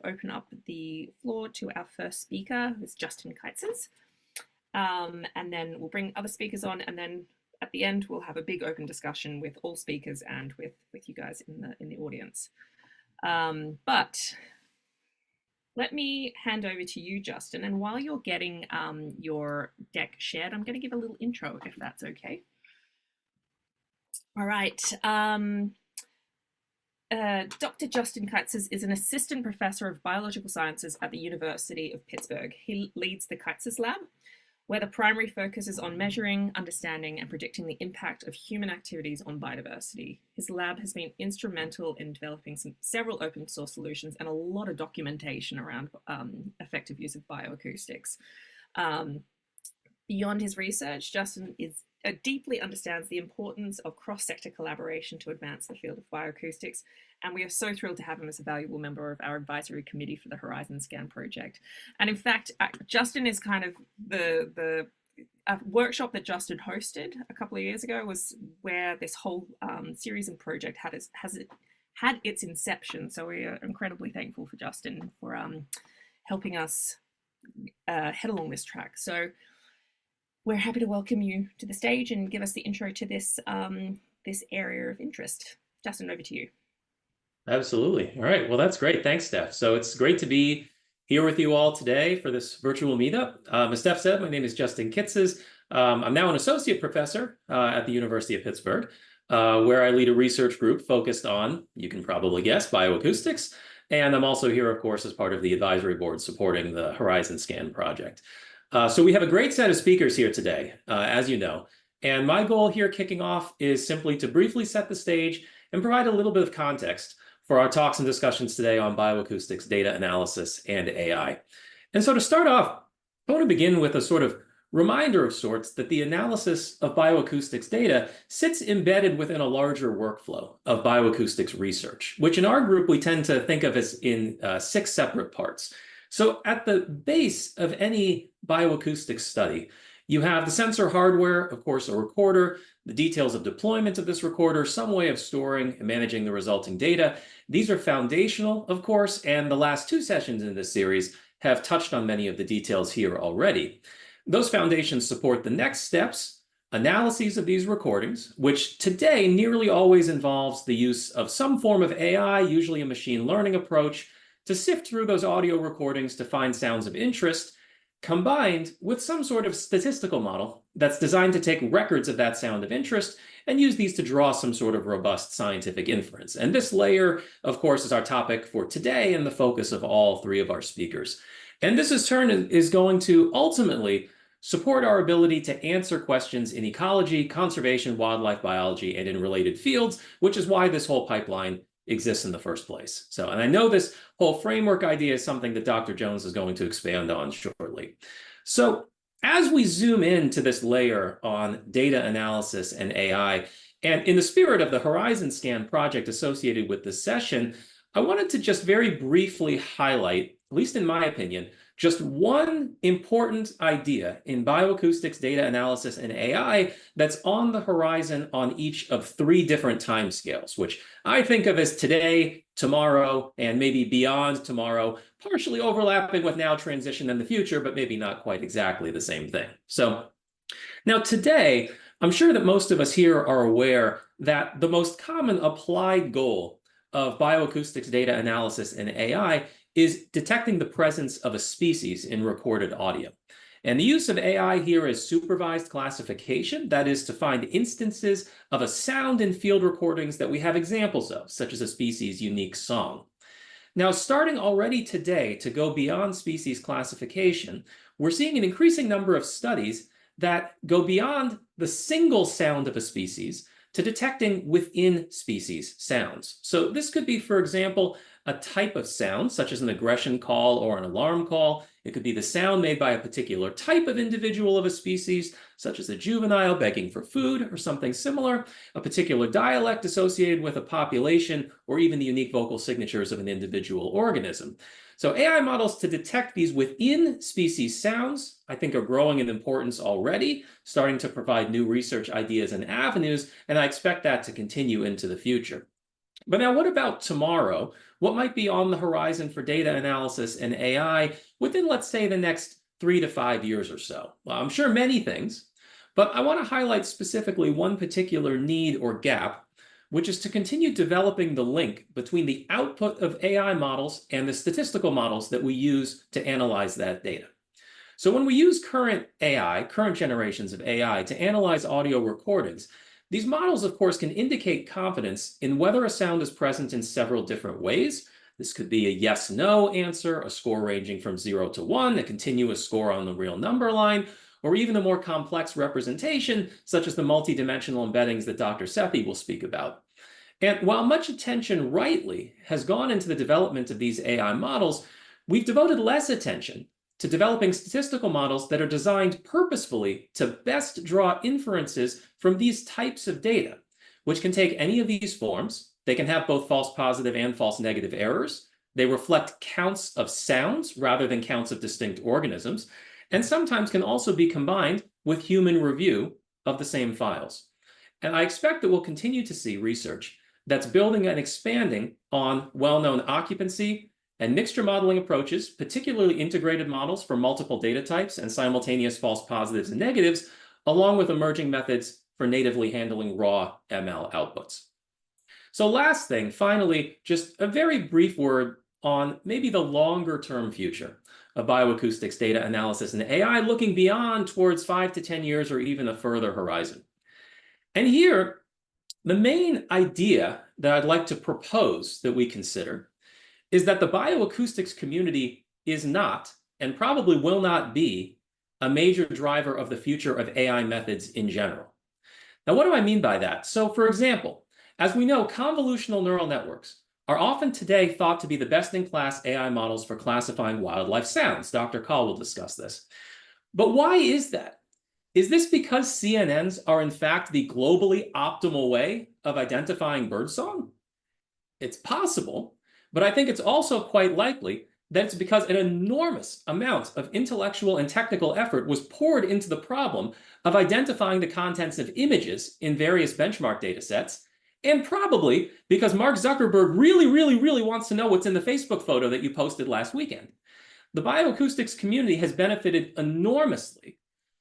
open up the floor to our first speaker, who's Justin Kitzes. And then we'll bring other speakers on, and then at the end, we'll have a big open discussion with all speakers and with you guys in the audience. But let me hand over to you, Justin. And while you're getting your deck shared, I'm going to give a little intro, if that's okay. All right. Dr. Justin Kitzes is an assistant professor of biological sciences at the University of Pittsburgh. He leads the Kitzes Lab, where the primary focus is on measuring, understanding, and predicting the impact of human activities on biodiversity. His lab has been instrumental in developing several open source solutions and a lot of documentation around effective use of bioacoustics. Beyond his research, Justin deeply understands the importance of cross-sector collaboration to advance the field of bioacoustics, and we are so thrilled to have him as a valuable member of our advisory committee for the Horizon Scan project. And in fact, Justin is kind of the workshop that Justin hosted a couple of years ago was where this whole series and project had its inception. So we are incredibly thankful for Justin for helping us head along this track. So we're happy to welcome you to the stage and give us the intro to this this area of interest. Justin, over to you. Absolutely. All right. Well, that's great. Thanks, Steph. So it's great to be here with you all today for this virtual meetup. As Steph said, my name is Justin Kitzes. I'm now an associate professor at the University of Pittsburgh, where I lead a research group focused on, you can probably guess, bioacoustics. And I'm also here, of course, as part of the advisory board supporting the Horizon Scan project. So we have a great set of speakers here today, as you know, and my goal here kicking off is simply to briefly set the stage and provide a little bit of context for our talks and discussions today on bioacoustics, data analysis, and AI. And so to start off, I want to begin with a sort of reminder of sorts that the analysis of bioacoustics data sits embedded within a larger workflow of bioacoustics research, which in our group we tend to think of as in 6 separate parts. So at the base of any bioacoustics study, you have the sensor hardware, of course, a recorder, the details of deployment of this recorder, some way of storing and managing the resulting data. These are foundational, of course, and the last 2 sessions in this series have touched on many of the details here already. Those foundations support the next steps, analyses of these recordings, which today nearly always involves the use of some form of AI, usually a machine learning approach, to sift through those audio recordings to find sounds of interest, combined with some sort of statistical model that's designed to take records of that sound of interest and use these to draw some sort of robust scientific inference. And this layer, of course, is our topic for today and the focus of all 3 of our speakers. And this in turn is going to ultimately support our ability to answer questions in ecology, conservation, wildlife biology, and in related fields, which is why this whole pipeline exists in the first place. So, and I know this whole framework idea is something that Dr. Jones is going to expand on shortly. So as we zoom into this layer on data analysis and AI, and in the spirit of the Horizon Scan project associated with this session, I wanted to just very briefly highlight, at least in my opinion, just one important idea in bioacoustics, data analysis, and AI that's on the horizon on each of 3 different timescales, which I think of as today, tomorrow, and maybe beyond tomorrow, partially overlapping with now, transition, and the future, but maybe not quite exactly the same thing. So now today, I'm sure that most of us here are aware that the most common applied goal of bioacoustics, data analysis, and AI is detecting the presence of a species in recorded audio. And the use of AI here is supervised classification, that is to find instances of a sound in field recordings that we have examples of, such as a species' unique song. Now, starting already today to go beyond species classification, we're seeing an increasing number of studies that go beyond the single sound of a species to detecting within species sounds. So this could be, for example, a type of sound, such as an aggression call or an alarm call. It could be the sound made by a particular type of individual of a species, such as a juvenile begging for food or something similar, a particular dialect associated with a population, or even the unique vocal signatures of an individual organism. So AI models to detect these within species sounds, I think, are growing in importance already, starting to provide new research ideas and avenues, and I expect that to continue into the future. But now what about tomorrow? What might be on the horizon for data analysis and AI within, let's say, the next 3 to 5 years or so? Well, I'm sure many things, but I want to highlight specifically one particular need or gap, which is to continue developing the link between the output of AI models and the statistical models that we use to analyze that data. So when we use current generations of AI to analyze audio recordings, these models, of course, can indicate confidence in whether a sound is present in several different ways. This could be a yes-no answer, a score ranging from 0 to 1, a continuous score on the real number line, or even a more complex representation, such as the multidimensional embeddings that Dr. Sethi will speak about. And while much attention rightly has gone into the development of these AI models, we've devoted less attention to developing statistical models that are designed purposefully to best draw inferences from these types of data, which can take any of these forms. They can have both false positive and false negative errors. They reflect counts of sounds rather than counts of distinct organisms, and sometimes can also be combined with human review of the same files. And I expect that we'll continue to see research that's building and expanding on well-known occupancy and mixture modeling approaches, particularly integrated models for multiple data types and simultaneous false positives and negatives, along with emerging methods for natively handling raw ML outputs. So last thing, finally, just a very brief word on maybe the longer term future of bioacoustics data analysis and AI, looking beyond towards 5 to 10 years or even a further horizon. And here, the main idea that I'd like to propose that we consider is that the bioacoustics community is not, and probably will not be, a major driver of the future of AI methods in general. Now, what do I mean by that? So, for example, as we know, convolutional neural networks are often today thought to be the best-in-class AI models for classifying wildlife sounds. Dr. Kahl will discuss this. But why is that? Is this because CNNs are in fact the globally optimal way of identifying birdsong? It's possible, but I think it's also quite likely that it's because an enormous amount of intellectual and technical effort was poured into the problem of identifying the contents of images in various benchmark data sets, and probably because Mark Zuckerberg really wants to know what's in the Facebook photo that you posted last weekend. The bioacoustics community has benefited enormously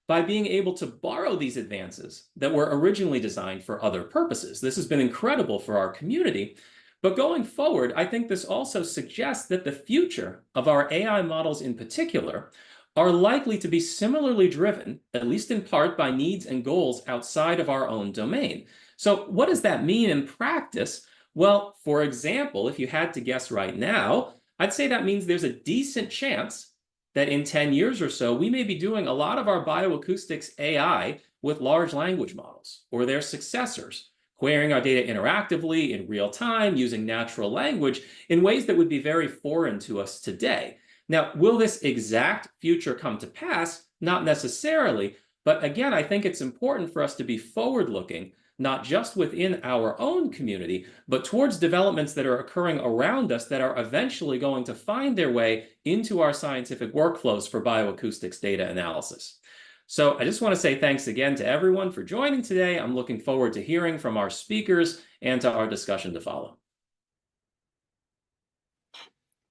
by being able to borrow these advances that were originally designed for other purposes. This has been incredible for our community. But going forward, I think this also suggests that the future of our AI models in particular are likely to be similarly driven, at least in part, by needs and goals outside of our own domain. So what does that mean in practice? Well, for example, if you had to guess right now, I'd say that means there's a decent chance that in 10 years or so, we may be doing a lot of our bioacoustics AI with large language models or their successors, querying our data interactively in real time using natural language in ways that would be very foreign to us today. Now, will this exact future come to pass? Not necessarily, but again, I think it's important for us to be forward-looking, not just within our own community, but towards developments that are occurring around us that are eventually going to find their way into our scientific workflows for bioacoustics data analysis. So I just want to say thanks again to everyone for joining today. I'm looking forward to hearing from our speakers and to our discussion to follow.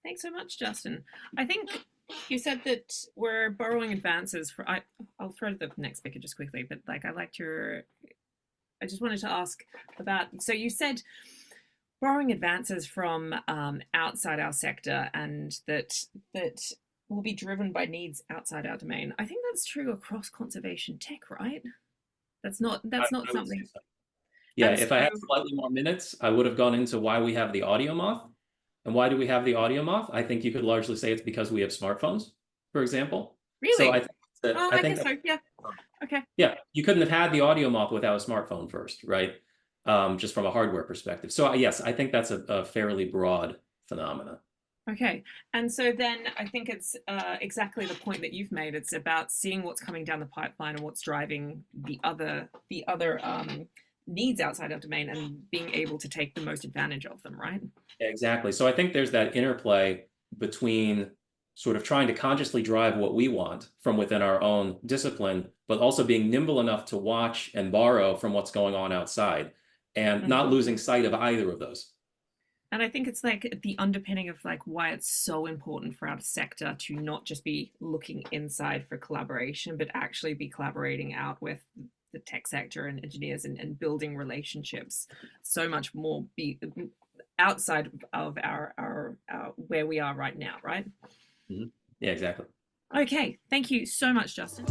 Thanks so much, Justin. I think you said that we're borrowing advances for, I'll throw to the next speaker just quickly, but like I just wanted to ask about, so you said borrowing advances from outside our sector and that will be driven by needs outside our domain. I think that's true across conservation tech, right? That's not something. So. Yeah, if I had slightly more minutes, I would have gone into why we have the audio moth. And why do we have the audio moth? I think you could largely say it's because we have smartphones, for example. Really? So I think that, I guess so. Yeah. Okay. Yeah, you couldn't have had the audio moth without a smartphone first, right? Just from a hardware perspective. So yes, I think that's a fairly broad phenomena. Okay, and so then I think it's exactly the point that you've made. It's about seeing what's coming down the pipeline and what's driving the other needs outside our domain and being able to take the most advantage of them, right? Exactly. So I think there's that interplay between sort of trying to consciously drive what we want from within our own discipline, but also being nimble enough to watch and borrow from what's going on outside and not losing sight of either of those. And I think it's like the underpinning of like why it's so important for our sector to not just be looking inside for collaboration, but actually be collaborating out with the tech sector and engineers and building relationships so much more be outside of our where we are right now, right? Mm-hmm. Yeah, exactly. Okay, thank you so much, Justin.